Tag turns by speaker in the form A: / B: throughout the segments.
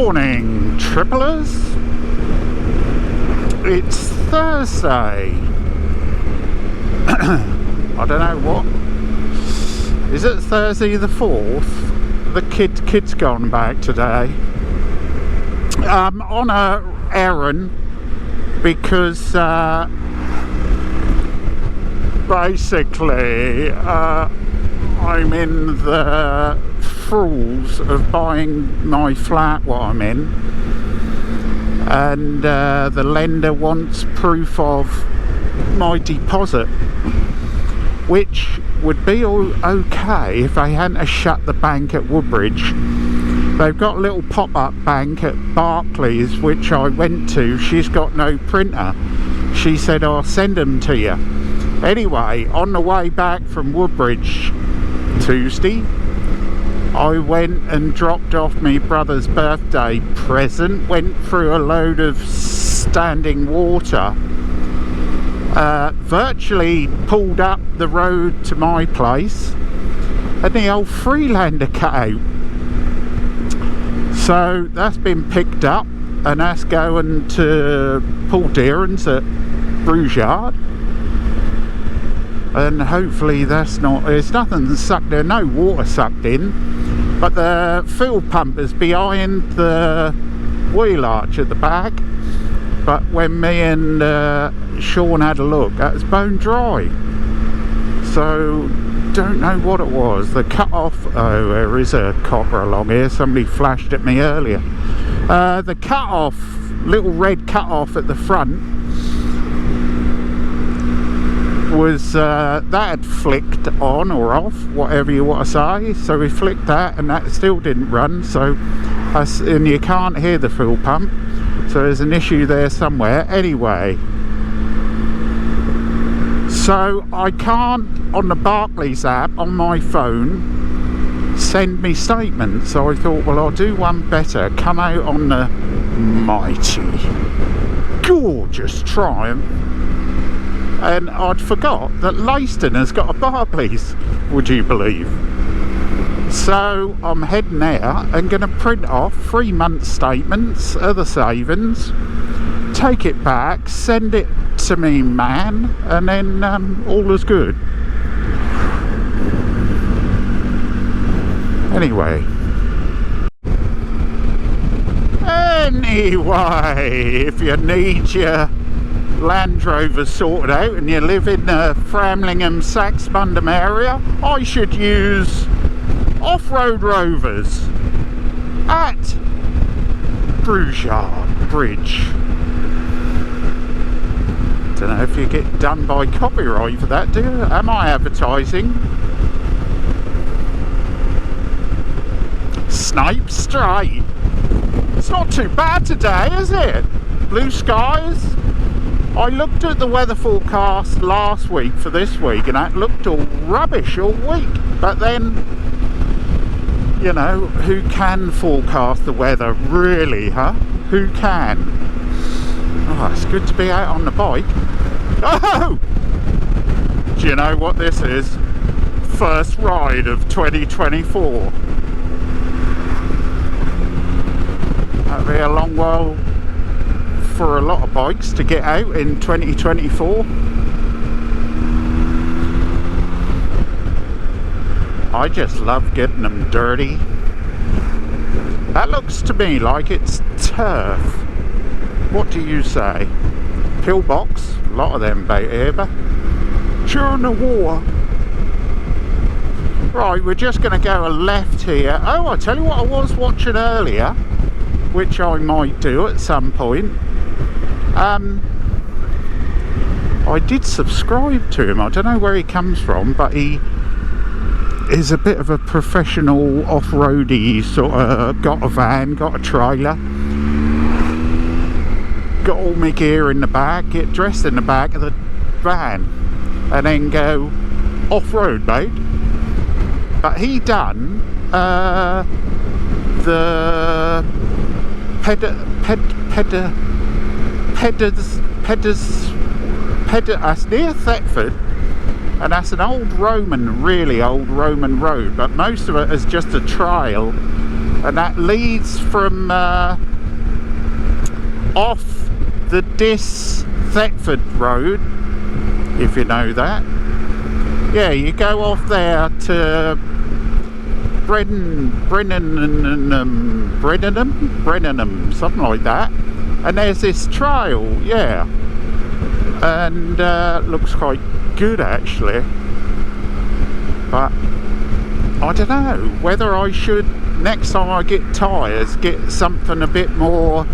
A: morning, triplers. It's Thursday. I don't know what. Is it Thursday the 4th? The kid's gone back today. On a errand because basically I'm in the throes of buying my flat what I'm in, and the lender wants proof of my deposit, which would be okay if they hadn't shut the bank at Woodbridge. They've got a little pop-up bank at Barclays which I went to. She's got no printer. She said I'll send them to you. Anyway, on the way back from Woodbridge Tuesday, I went and dropped off my brother's birthday present, went through a load of standing water, virtually pulled up the road to my place, and the old Freelander cut out. So that's been picked up, and that's going to Paul Deeran's at Bruges Yard. And hopefully there's nothing sucked in, no water sucked in, but the fuel pump is behind the wheel arch at the back. But when me and Sean had a look, that was bone dry. So don't know what it was. The cut off. Oh, there is a copper along here. Somebody flashed at me earlier. The cut off, little red cut off at the front, was that had flicked on or off, whatever you want to say. So we flicked that, and that still didn't run. So and you can't hear the fuel pump. So there's an issue there somewhere. Anyway, so I can't on the Barclays app on my phone send me statements. So I thought, well, I'll do one better. Come out on the mighty, gorgeous Triumph. And I'd forgot that Leiston has got a Barclays, would you believe? So I'm heading there and going to print off 3 month statements of the savings, take it back, send it to me man, and then all is good. Anyway, if you need your Land Rover sorted out and you live in the Framlingham Saxmundham area, I should use Off-Road Rovers at Bruges Yard Bridge. Don't know if you get done by copyright for that, do you? Am I advertising? Snipe straight. It's not too bad today, is it? Blue skies. I looked at the weather forecast last week for this week, and that looked all rubbish all week. But then, you know, who can forecast the weather, really, huh? Who can? Oh, it's good to be out on the bike. Oh! Do you know what this is? First ride of 2024. That'll be a long while for a lot of bikes to get out in 2024. I just love getting them dirty. That looks to me like it's turf. What do you say? Pillbox, a lot of them about here, but during the war. Right, we're just going to go a left here. Oh, I'll tell you what I was watching earlier, which I might do at some point. I did subscribe to him. I don't know where he comes from, but he is a bit of a professional off-roady sort of, got a van, got a trailer, got all my gear in the back, get dressed in the back of the van, and then go off-road, mate. But he done the that's near Thetford, and that's an old Roman, really old Roman road, but most of it is just a trail and that leads from off the Diss Thetford Road, if you know that. Yeah, you go off there to Brennanham, something like that, and there's this trail, yeah, and looks quite good actually, but I don't know whether I should, next time I get tyres, get something a bit more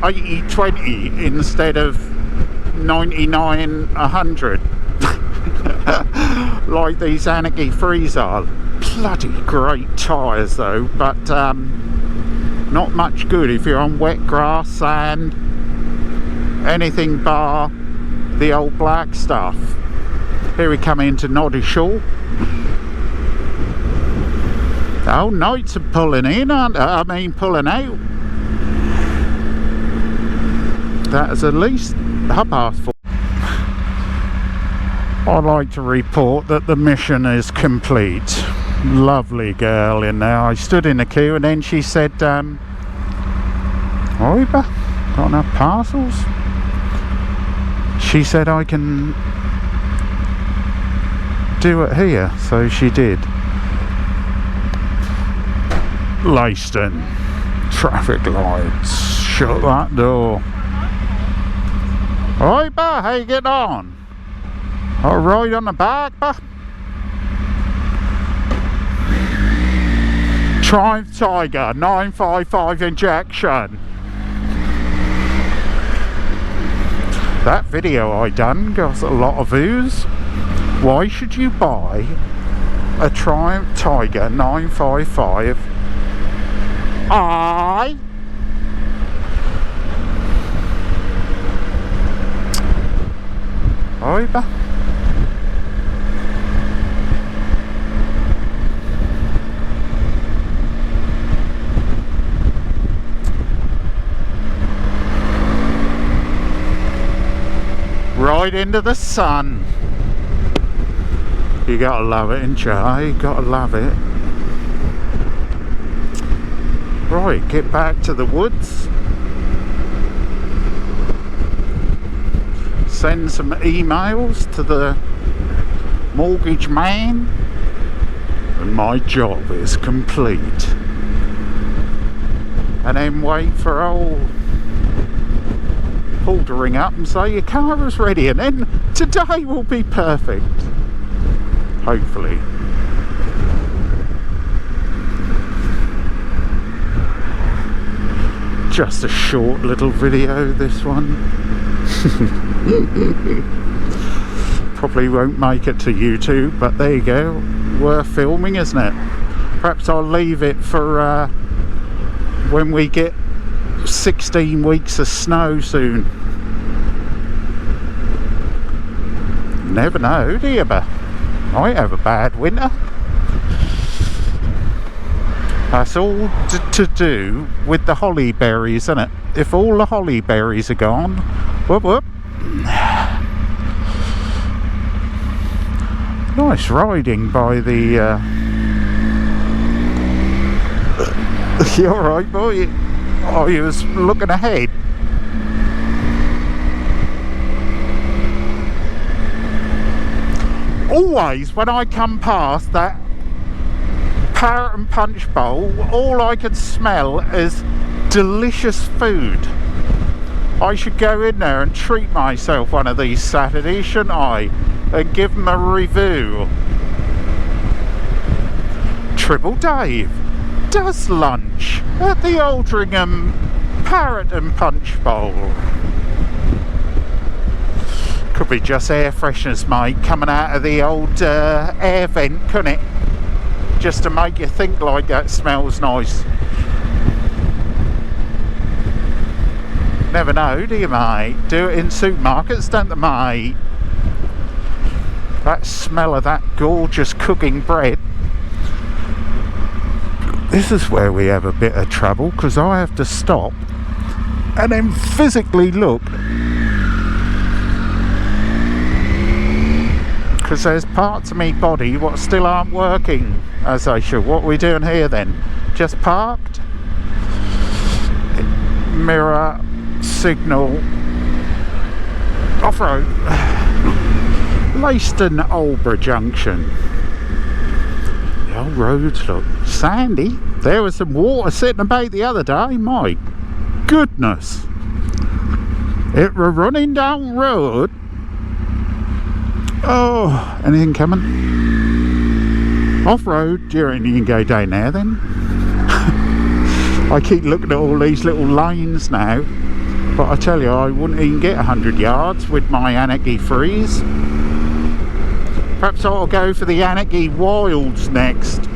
A: 80-20 instead of 99-100 like these Anarchy Frees are. Bloody great tyres though, but not much good if you're on wet grass, sand, anything bar the old black stuff. Here we come into Noddishall. Oh, nights are pulling in, aren't they? I mean pulling out. That is at least 4:30. I'd like to report that the mission is complete. Lovely girl in there. I stood in the queue and then she said, Oiba, got enough parcels? She said I can do it here, so she did. Leiston, traffic lights, shut that door. Oiba, how you getting on? Alright on the back, bah? Triumph Tiger 955 injection. That video I done got a lot of views. Why should you buy a Triumph Tiger 955? Oiba. Right into the sun. You gotta love it, ain't ya? You gotta love it. Right, get back to the woods. Send some emails to the mortgage man, and my job is complete. And then wait for old Paul to ring up and say your car is ready, and then today will be perfect. Hopefully. Just a short little video, this one. Probably won't make it to YouTube, but there you go. Worth filming, isn't it? Perhaps I'll leave it for when we get 16 weeks of snow soon. Never know, do you? But I have a bad winter. That's all to do with the holly berries, isn't it? If all the holly berries are gone, whoop whoop. Nice riding by the you alright, boy? Oh, you was looking ahead. Always when I come past that Parrot and Punch bowl, all I can smell is delicious food. I should go in there and treat myself one of these Saturdays, shouldn't I? And give them a review. Triple Dave does lunch at the Aldringham Parrot and Punch bowl. Could be just air freshness, mate, coming out of the old air vent, couldn't it? Just to make you think like that smells nice. Never know, do you, mate? Do it in supermarkets, don't they, mate? That smell of that gorgeous cooking bread. This is where we have a bit of trouble, because I have to stop and then physically look, because there's parts of me body what still aren't working as they should. What are we doing here then? Just parked? Mirror, signal, off-road. Leiston Aldeburgh Junction. The old roads look sandy. There was some water sitting about the other day. My goodness. It were running down the road. Oh, anything coming? Off-road, you can go down there then. I keep looking at all these little lanes now, but I tell you, I wouldn't even get 100 yards with my Anarchy Freeze. Perhaps I'll go for the Anarchy Wilds next.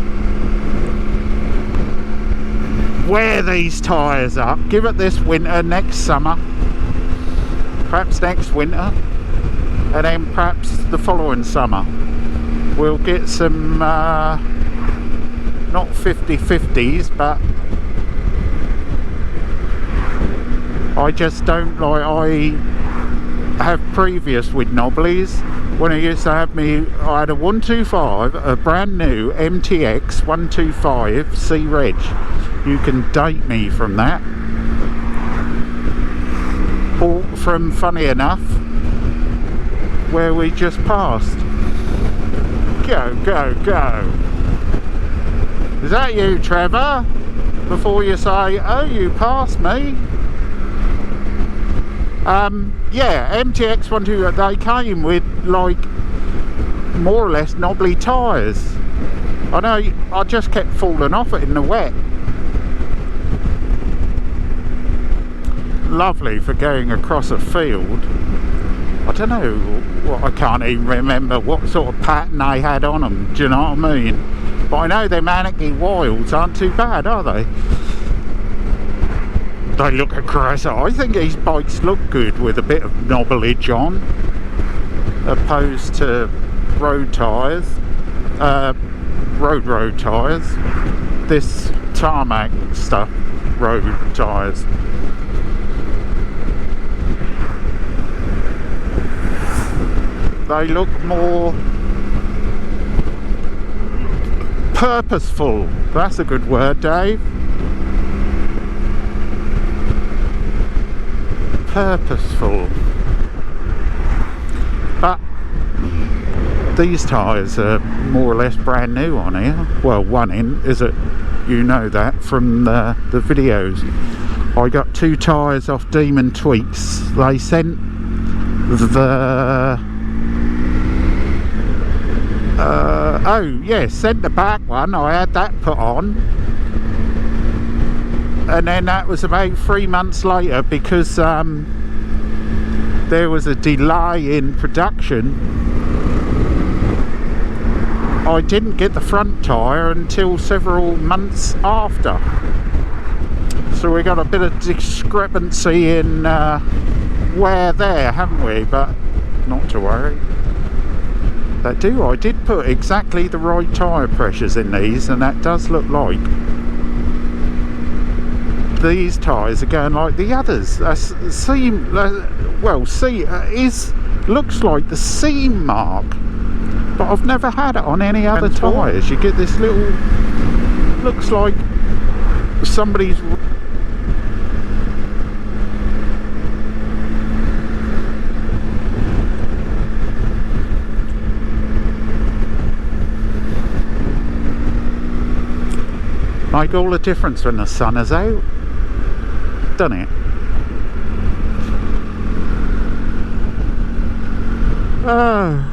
A: Wear these tyres up, give it this winter, next summer, perhaps next winter, and then perhaps the following summer we'll get some not 50/50s, but I just don't like, I have previous with knobblies. When I used to have me, I had a 125, a brand new MTX 125 C Reg. You can date me from that. Bought from, funny enough, where we just passed. Go, go, go. Is that you, Trevor? Before you say, oh, you passed me. Yeah, MTX 125, they came with like more or less knobbly tyres. I know, I just kept falling off it in the wet. Lovely for going across a field. I don't know what, I can't even remember what sort of pattern they had on them, do you know what I mean? But I know them Anarchy Wilds aren't too bad, are they? They look aggressive. I think these bikes look good with a bit of knobblage on, opposed to road tyres, road tyres. This tarmac stuff, road tyres. They look more purposeful. That's a good word, Dave. Purposeful. But these tyres are more or less brand new on here. Well, one in, is it? You know that from the videos. I got 2 tyres off Demon Tweaks. They sent the oh yeah, sent the back one. I had that put on, and then that was about 3 months later because there was a delay in production. I didn't get the front tyre until several months after, so we got a bit of discrepancy in wear there, haven't we? But not to worry. I did put exactly the right tyre pressures in these, and that does look like these tyres are going like the others. Looks like the seam mark, but I've never had it on any other tyres. You get this little, looks like somebody's. Make all the difference when the sun is out, doesn't it? Oh.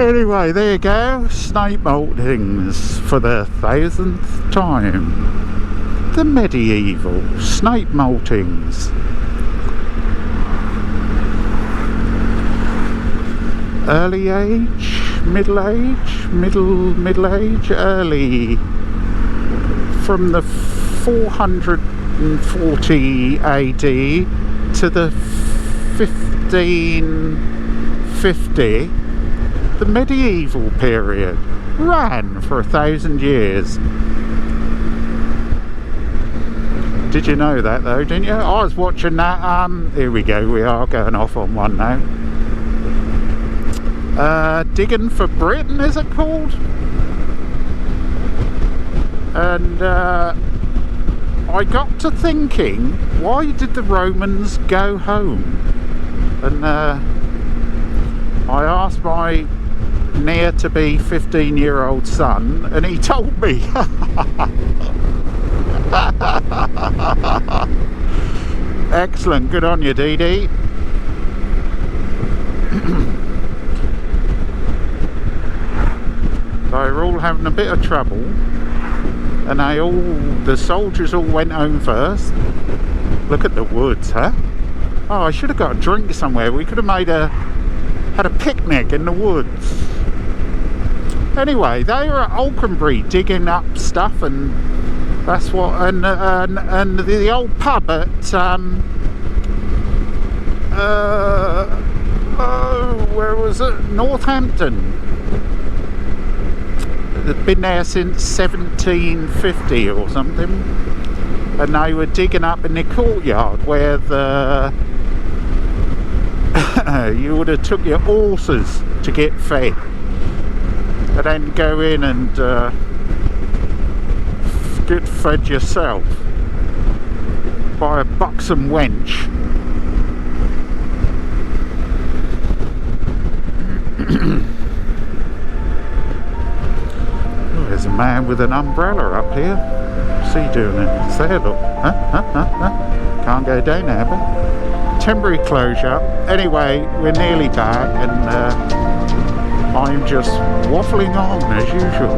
A: Anyway, there you go. Snake maltings for the 1000th time. The medieval snake maltings. Early age, middle age, middle age, early. From the 440 AD to the 1550, the medieval period ran for 1,000 years. Did you know that though, didn't you? I was watching that, here we go, we are going off on one now. Digging for Britain, is it called? And I got to thinking, why did the Romans go home? And I asked my near-to-be 15-year-old son, and he told me. Excellent, good on you, Dee Dee. They were all having a bit of trouble, and the soldiers all went home first. Look at the woods, huh? Oh, I should have got a drink somewhere. We could have had a picnic in the woods. Anyway, they were at Alconbury digging up stuff, and that's what. And the old pub at where was it? Northampton. They'd been there since 1750 or something, and they were digging up in the courtyard where you would have took your horses to get fed, and then go in and get fed yourself by a buxom wench. There's a man with an umbrella up here. What's he doing there? It's there, look. Can't go down there, but temporary closure. Anyway, we're nearly back, and I'm just waffling on as usual.